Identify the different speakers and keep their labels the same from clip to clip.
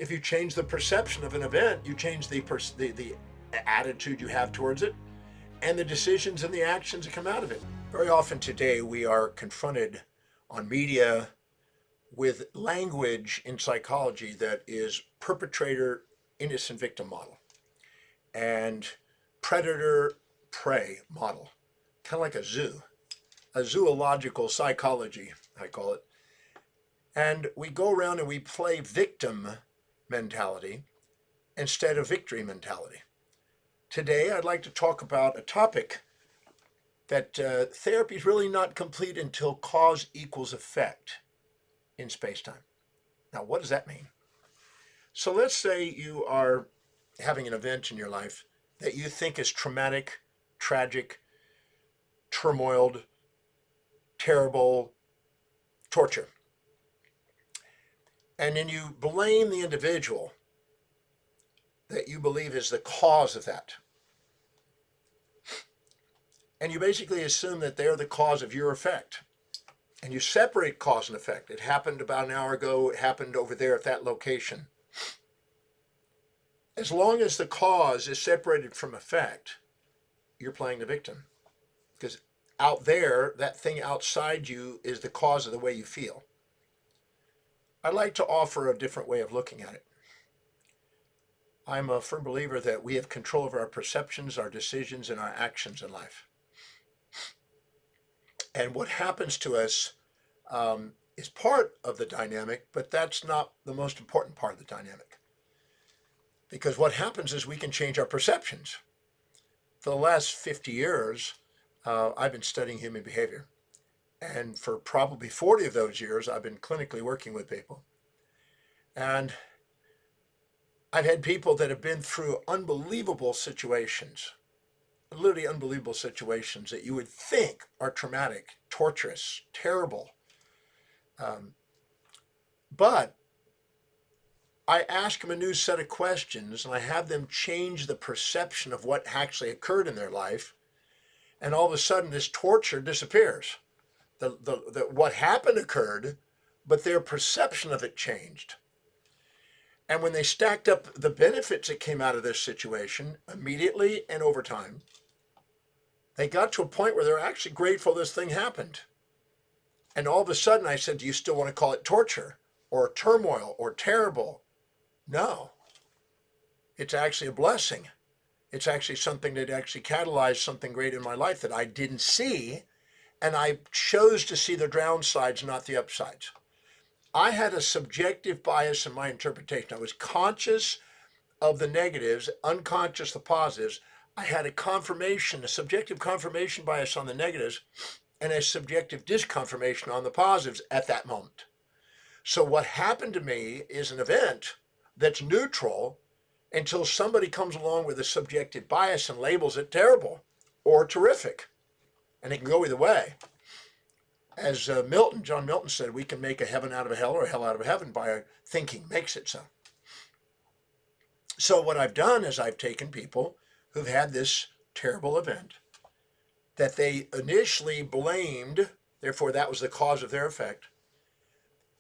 Speaker 1: If you change the perception of an event, you change the attitude you have towards it and the decisions and the actions that come out of it. Very often today, we are confronted on media with language in psychology that is perpetrator innocent victim model and predator prey model, kind of like a zoological psychology, I call it. And we go around and we play victim mentality instead of victory mentality. Today, I'd like to talk about a topic that therapy is really not complete until cause equals effect in space-time. Now, what does that mean? So let's say you are having an event in your life that you think is traumatic, tragic, turmoiled, terrible, torture. And then you blame the individual that you believe is the cause of that. And you basically assume that they're the cause of your effect. And you separate cause and effect. It happened about an hour ago. It happened over there at that location. As long as the cause is separated from effect, you're playing the victim. Because out there, that thing outside you is the cause of the way you feel. I'd like to offer a different way of looking at it. I'm a firm believer that we have control over our perceptions, our decisions, and our actions in life. And what happens to us is part of the dynamic, but that's not the most important part of the dynamic. Because what happens is we can change our perceptions. For the last 50 years, I've been studying human behavior. And for probably 40 of those years, I've been clinically working with people. And I've had people that have been through unbelievable situations, literally unbelievable situations that you would think are traumatic, torturous, terrible. But I ask them a new set of questions and I have them change the perception of what actually occurred in their life. And all of a sudden this torture disappears. What happened occurred, but their perception of it changed. And when they stacked up the benefits that came out of this situation immediately and over time, they got to a point where they're actually grateful this thing happened. And all of a sudden I said, do you still want to call it torture or turmoil or terrible? No. It's actually a blessing. It's actually something that actually catalyzed something great in my life that I didn't see. And I chose to see the downsides, not the upsides. I had a subjective bias in my interpretation. I was conscious of the negatives, unconscious the positives. I had a subjective confirmation bias on the negatives and a subjective disconfirmation on the positives at that moment. So what happened to me is an event that's neutral until somebody comes along with a subjective bias and labels it terrible or terrific. And it can go either way. As John Milton said, we can make a heaven out of a hell or a hell out of a heaven by our thinking makes it so. So what I've done is I've taken people who've had this terrible event that they initially blamed, therefore that was the cause of their effect,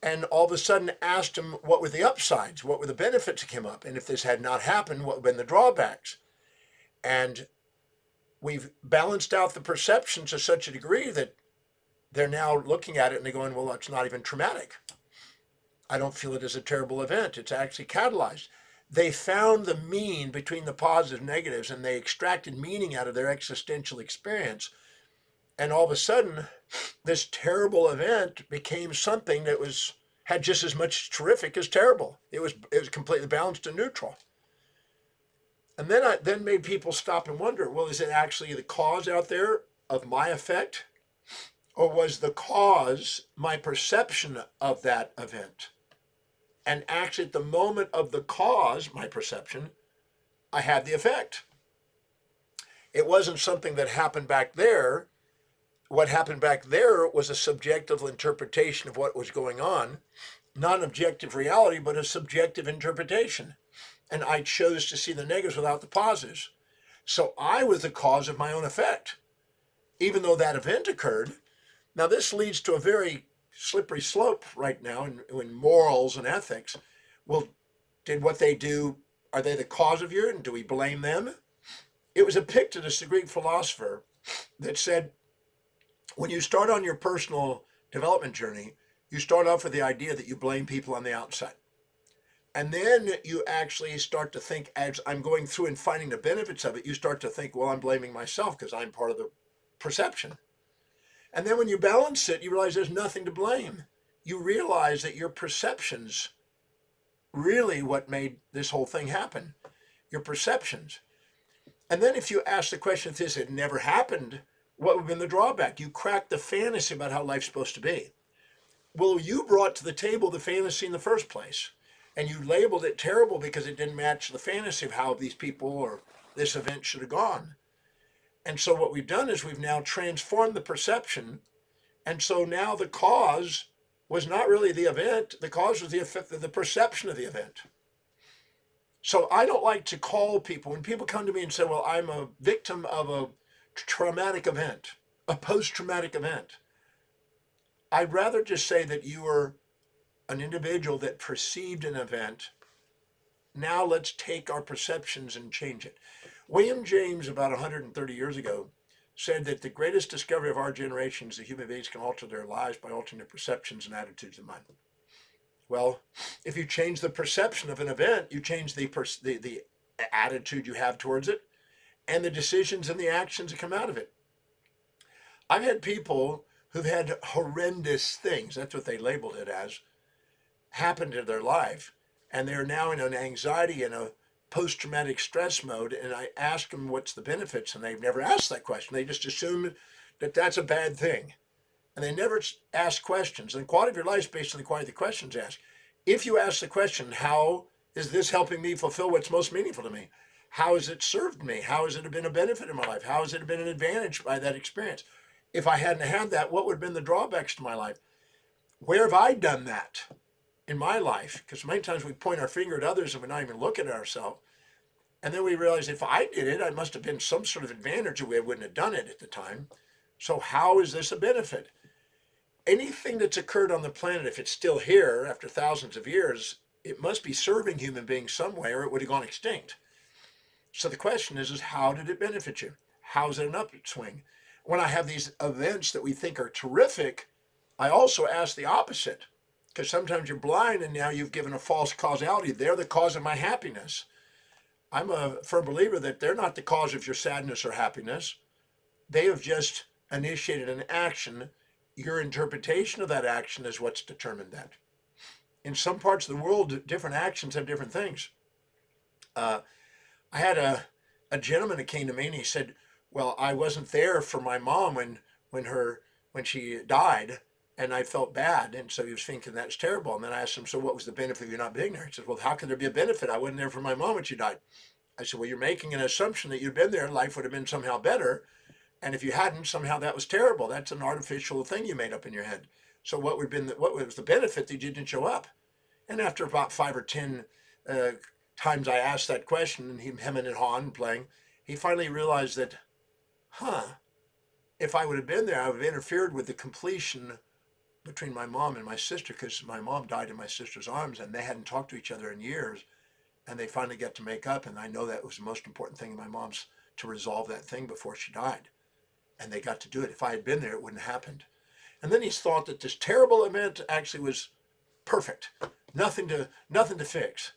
Speaker 1: and all of a sudden asked them what were the upsides, what were the benefits that came up, and if this had not happened, what would have been the drawbacks. And we've balanced out the perception to such a degree that they're now looking at it and they're going, well, it's not even traumatic. I don't feel it as a terrible event. It's actually catalyzed. They found the mean between the positives and negatives and they extracted meaning out of their existential experience. And all of a sudden, this terrible event became something that had just as much terrific as terrible. It was completely balanced and neutral. And then I made people stop and wonder, well, is it actually the cause out there of my effect? Or was the cause my perception of that event? And actually at the moment of the cause, my perception, I had the effect. It wasn't something that happened back there. What happened back there was a subjective interpretation of what was going on, not an objective reality, but a subjective interpretation. And I chose to see the negatives without the positives. So I was the cause of my own effect, even though that event occurred. Now this leads to a very slippery slope right now in morals and ethics. Well, Did what they do, are they the cause of your, and do we blame them? It was Epictetus, the Greek philosopher, that said, when you start on your personal development journey, you start off with the idea that you blame people on the outside. And then you actually start to think, as I'm going through and finding the benefits of it, you start to think, well, I'm blaming myself because I'm part of the perception. And then when you balance it, you realize there's nothing to blame. You realize that your perceptions really what made this whole thing happen. Your perceptions. And then if you ask the question, if this had never happened, what would have been the drawback? You cracked the fantasy about how life's supposed to be. Well, you brought to the table the fantasy in the first place. And you labeled it terrible because it didn't match the fantasy of how these people or this event should have gone. And so what we've done is we've now transformed the perception. And so now the cause was not really the event. The cause was the effect of the perception of the event. So I don't like to call people, when people come to me and say, well, I'm a victim of a traumatic event, a post-traumatic event. I'd rather just say that you are an individual that perceived an event. Now let's take our perceptions and change it. William James, about 130 years ago, said that the greatest discovery of our generation is that human beings can alter their lives by altering their perceptions and attitudes of mind. Well, if you change the perception of an event, you change the attitude you have towards it and the decisions and the actions that come out of it. I've had people who've had horrendous things, that's what they labeled it as, happen to their life, and they're now in an anxiety and a post-traumatic stress mode, and I ask them what's the benefits, and they've never asked that question. They just assume that that's a bad thing. And they never ask questions. And the quality of your life is based on the quality of the questions asked. If you ask the question, how is this helping me fulfill what's most meaningful to me? How has it served me? How has it been a benefit in my life? How has it been an advantage by that experience? If I hadn't had that, what would have been the drawbacks to my life? Where have I done that in my life? Because many times we point our finger at others and we're not even looking at ourselves. And then we realize if I did it, I must have been some sort of advantage, or we wouldn't have done it at the time. So how is this a benefit? Anything that's occurred on the planet, if it's still here after thousands of years, it must be serving human beings some way, or it would have gone extinct. So the question is how did it benefit you? How is it an upswing? When I have these events that we think are terrific, I also ask the opposite, because sometimes you're blind and now you've given a false causality. They're the cause of my happiness. I'm a firm believer that they're not the cause of your sadness or happiness. They have just initiated an action. Your interpretation of that action is what's determined that. In some parts of the world, different actions have different things. I had a gentleman that came to me and he said, well, I wasn't there for my mom when she died, and I felt bad. And so he was thinking that's terrible. And then I asked him, so what was the benefit of you not being there? He said, well, how could there be a benefit? I wasn't there for my mom when she died. I said, well, you're making an assumption that you'd been there, life would have been somehow better. And if you hadn't, somehow that was terrible. That's an artificial thing you made up in your head. So what was the benefit that you didn't show up? And after about 5 or 10 times I asked that question, and him and Han playing, he finally realized that, if I would have been there, I would have interfered with the completion between my mom and my sister, because my mom died in my sister's arms, and they hadn't talked to each other in years, and they finally got to make up. And I know that was the most important thing in my mom's, to resolve that thing before she died. And they got to do it. If I had been there, it wouldn't have happened. And then he's thought that this terrible event actually was perfect, nothing to fix.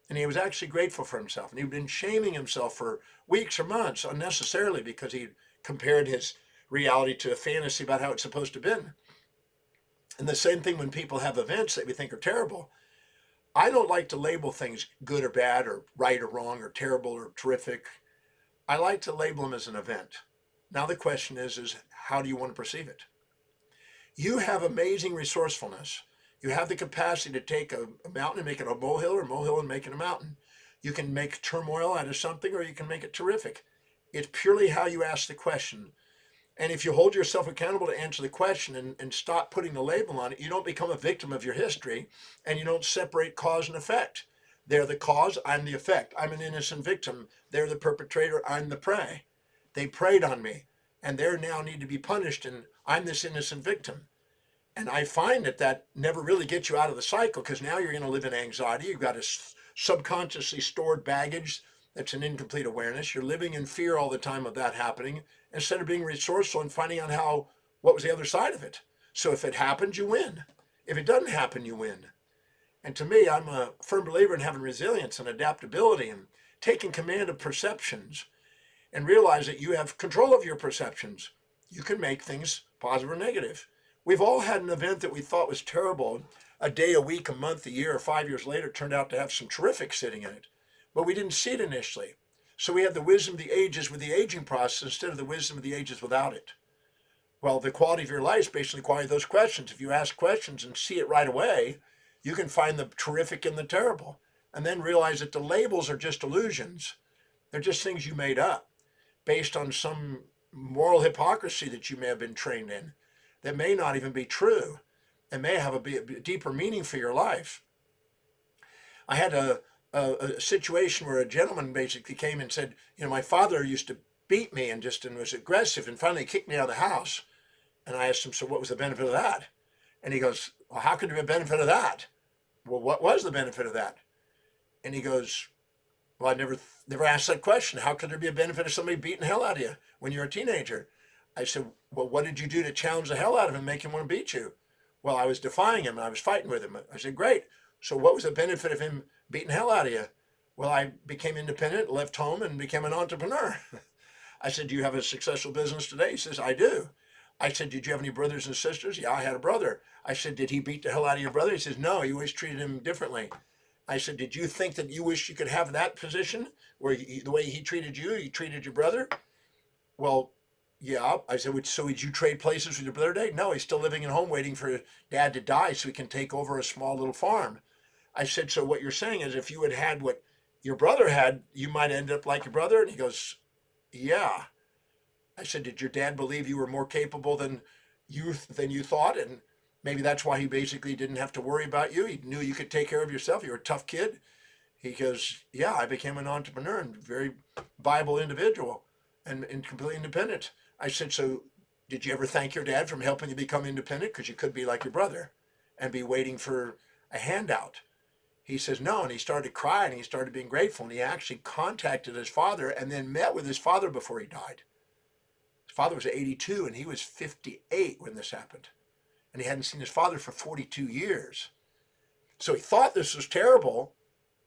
Speaker 1: And he was actually grateful for himself. And he'd been shaming himself for weeks or months unnecessarily because he compared his reality to a fantasy about how it's supposed to have been. And the same thing when people have events that we think are terrible. I don't like to label things good or bad or right or wrong or terrible or terrific. I like to label them as an event. Now the question is how do you want to perceive it? You have amazing resourcefulness. You have the capacity to take a mountain and make it a molehill, or a molehill and make it a mountain. You can make turmoil out of something, or you can make it terrific. It's purely how you ask the question. And if you hold yourself accountable to answer the question and stop putting the label on it, you don't become a victim of your history, and you don't separate cause and effect. They're the cause, I'm the effect. I'm an innocent victim. They're the perpetrator, I'm the prey. They preyed on me, and they now need to be punished, and I'm this innocent victim. And I find that never really gets you out of the cycle, because now you're going to live in anxiety. You've got to subconsciously stored baggage that's an incomplete awareness. You're living in fear all the time of that happening instead of being resourceful and finding out what was the other side of it. So if it happens, you win. If it doesn't happen, you win. And to me, I'm a firm believer in having resilience and adaptability and taking command of perceptions and realize that you have control of your perceptions. You can make things positive or negative. We've all had an event that we thought was terrible. A day, a week, a month, a year, or 5 years later turned out to have some terrific sitting in it. But we didn't see it initially. So we had the wisdom of the ages with the aging process instead of the wisdom of the ages without it. Well, the quality of your life is basically the quality of those questions. If you ask questions and see it right away, you can find the terrific and the terrible. And then realize that the labels are just illusions. They're just things you made up based on some moral hypocrisy that you may have been trained in that may not even be true and may have a deeper meaning for your life. I had a situation where a gentleman basically came and said, my father used to beat me and was aggressive and finally kicked me out of the house. And I asked him, so what was the benefit of that? And he goes, well, how could there be a benefit of that? Well, what was the benefit of that? And he goes, well, I never asked that question. How could there be a benefit of somebody beating the hell out of you when you're a teenager? I said, well, what did you do to challenge the hell out of him, make him want to beat you? Well, I was defying him and I was fighting with him. I said, great. So what was the benefit of him beating the hell out of you? Well, I became independent, left home, and became an entrepreneur. I said, do you have a successful business today? He says, I do. I said, did you have any brothers and sisters? Yeah, I had a brother. I said, did he beat the hell out of your brother? He says, no, you always treated him differently. I said, did you think that you wish you could have that position where the way he treated you, he treated your brother? Well, yeah. I said, so would you trade places with your brother today? No, he's still living at home waiting for dad to die so he can take over a small little farm. I said, so what you're saying is if you had had what your brother had, you might end up like your brother? And he goes, yeah. I said, did your dad believe you were more capable than you thought? And maybe that's why he basically didn't have to worry about you. He knew you could take care of yourself. You were a tough kid. He goes, yeah, I became an entrepreneur and very viable individual and completely independent. I said, so did you ever thank your dad for helping you become independent? Because you could be like your brother and be waiting for a handout. He says, no. And he started crying. And he started being grateful. And he actually contacted his father and then met with his father before he died. His father was 82 and he was 58 when this happened. And he hadn't seen his father for 42 years. So he thought this was terrible.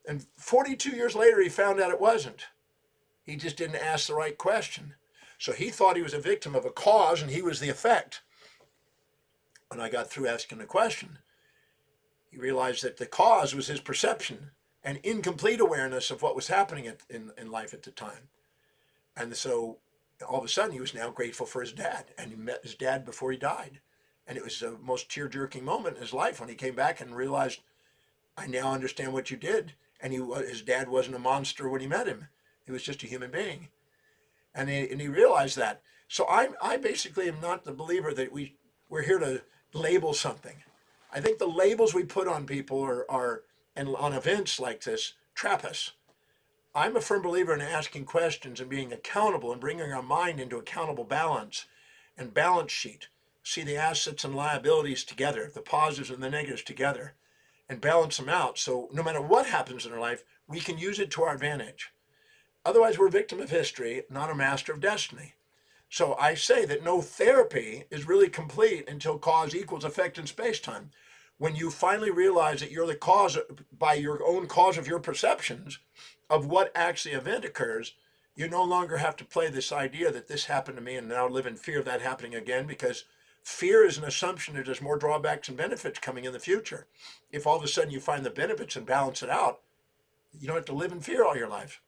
Speaker 1: And 42 years later, he found out it wasn't. He just didn't ask the right question. So he thought he was a victim of a cause and he was the effect. When I got through asking the question, he realized that the cause was his perception and incomplete awareness of what was happening in life at the time. And so all of a sudden he was now grateful for his dad, and he met his dad before he died. And it was the most tear-jerking moment in his life when he came back and realized, I now understand what you did. And his dad wasn't a monster when he met him. He was just a human being. And he realized that. So I basically am not the believer that we're here to label something. I think the labels we put on people and on events like this trap us. I'm a firm believer in asking questions and being accountable and bringing our mind into accountable balance and balance sheet. See the assets and liabilities together, the positives and the negatives together, and balance them out. So no matter what happens in our life, we can use it to our advantage. Otherwise, we're a victim of history, not a master of destiny. So I say that no therapy is really complete until cause equals effect in space-time. When you finally realize that you're the cause by your own cause of your perceptions of what actually event occurs, you no longer have to play this idea that this happened to me and now live in fear of that happening again, because fear is an assumption that there's more drawbacks and benefits coming in the future. If all of a sudden you find the benefits and balance it out, you don't have to live in fear all your life.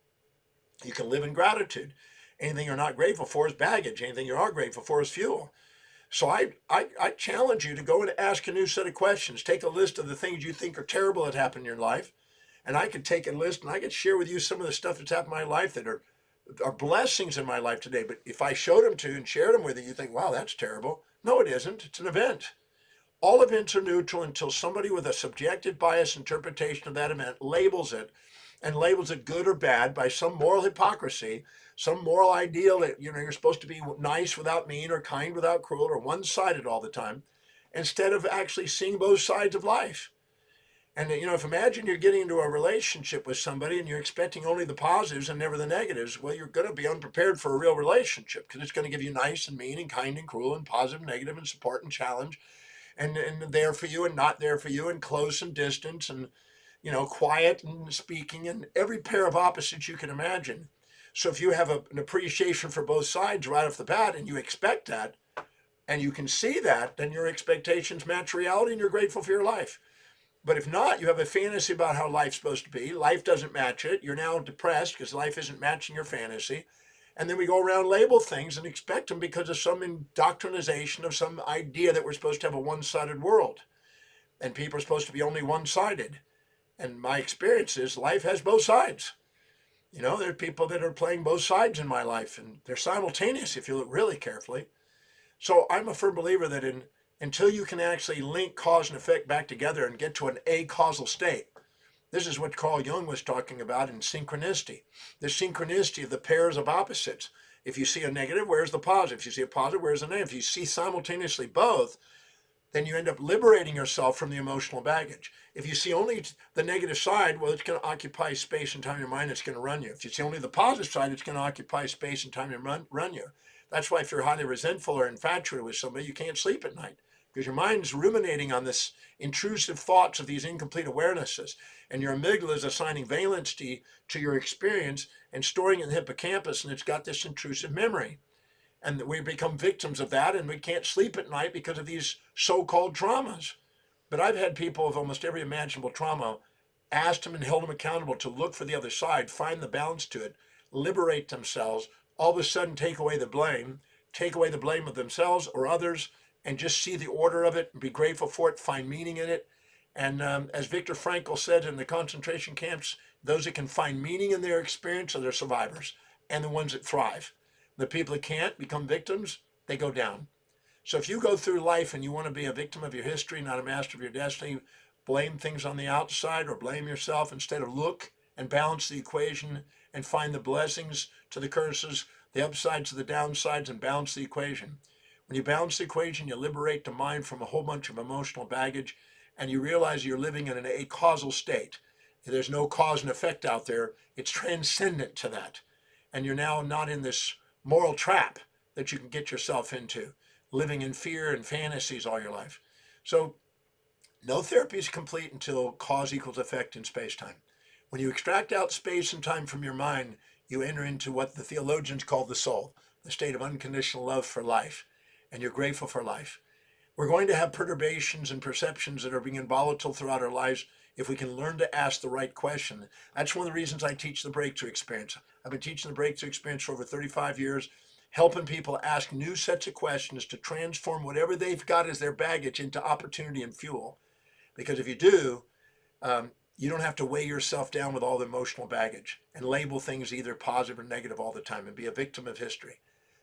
Speaker 1: You can live in gratitude. Anything you're not grateful for is baggage. Anything you are grateful for is fuel. So I challenge you to go and ask a new set of questions. Take a list of the things you think are terrible that happened in your life. And I could take a list and I could share with you some of the stuff that's happened in my life that are blessings in my life today. But if I showed them to you and shared them with you, you think, wow, that's terrible. No, it isn't. It's an event. All events are neutral until somebody with a subjective bias interpretation of that event labels it, and labels it good or bad by some moral hypocrisy, some moral ideal that you're supposed to be nice without mean or kind without cruel or one-sided all the time, instead of actually seeing both sides of life. And if imagine you're getting into a relationship with somebody and you're expecting only the positives and never the negatives, well, you're going to be unprepared for a real relationship because it's going to give you nice and mean and kind and cruel and positive, negative, and support and challenge and there for you and not there for you and close and distance and quiet and speaking and every pair of opposites you can imagine. So if you have an appreciation for both sides right off the bat and you expect that and you can see that, then your expectations match reality and you're grateful for your life. But if not, you have a fantasy about how life's supposed to be. Life doesn't match it. You're now depressed because life isn't matching your fantasy. And then we go around label things and expect them because of some indoctrination of some idea that we're supposed to have a one-sided world. And people are supposed to be only one-sided. And my experience is life has both sides. There are people that are playing both sides in my life, and they're simultaneous if you look really carefully. So I'm a firm believer that until you can actually link cause and effect back together and get to an acausal state, this is what Carl Jung was talking about in synchronicity. The synchronicity of the pairs of opposites. If you see a negative, where's the positive? If you see a positive, where's the negative? If you see simultaneously both, then you end up liberating yourself from the emotional baggage. If you see only the negative side, well, it's going to occupy space and time in your mind. It's going to run you. If you see only the positive side, it's going to occupy space and time and run you. That's why if you're highly resentful or infatuated with somebody, you can't sleep at night because your mind's ruminating on this intrusive thoughts of these incomplete awarenesses. And your amygdala is assigning valency to your experience and storing it in the hippocampus, and it's got this intrusive memory. And we become victims of that, and we can't sleep at night because of these so-called traumas. But I've had people of almost every imaginable trauma, asked them and held them accountable to look for the other side, find the balance to it, liberate themselves, all of a sudden take away the blame of themselves or others, and just see the order of it and be grateful for it, find meaning in it. And as Viktor Frankl said in the concentration camps, those that can find meaning in their experience are their survivors and the ones that thrive. The people that can't become victims, they go down. So if you go through life and you want to be a victim of your history, not a master of your destiny, blame things on the outside or blame yourself, instead of look and balance the equation and find the blessings to the curses, the upsides to the downsides, and balance the equation. When you balance the equation, you liberate the mind from a whole bunch of emotional baggage, and you realize you're living in an acausal state. There's no cause and effect out there. It's transcendent to that. And you're now not in this moral trap that you can get yourself into, living in fear and fantasies all your life. So no therapy is complete until cause equals effect in space-time. When you extract out space and time from your mind, you enter into what the theologians call the soul, the state of unconditional love for life, and you're grateful for life. We're going to have perturbations and perceptions that are being volatile throughout our lives if we can learn to ask the right question. That's one of the reasons I teach the breakthrough experience. I've been teaching the breakthrough experience for over 35 years, helping people ask new sets of questions to transform whatever they've got as their baggage into opportunity and fuel. Because if you do, you don't have to weigh yourself down with all the emotional baggage and label things either positive or negative all the time and be a victim of history.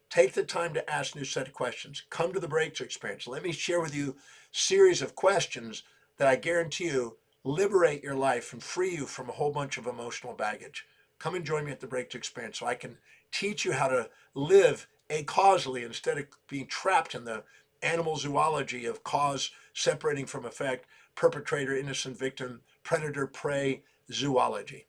Speaker 1: Take the time to ask new set of questions. Come to the breakthrough experience. Let me share with you a series of questions that I guarantee you liberate your life and free you from a whole bunch of emotional baggage. Come and join me at the breakthrough experience so I can teach you how to live acausally instead of being trapped in the animal zoology of cause separating from effect, perpetrator, innocent victim, predator, prey zoology.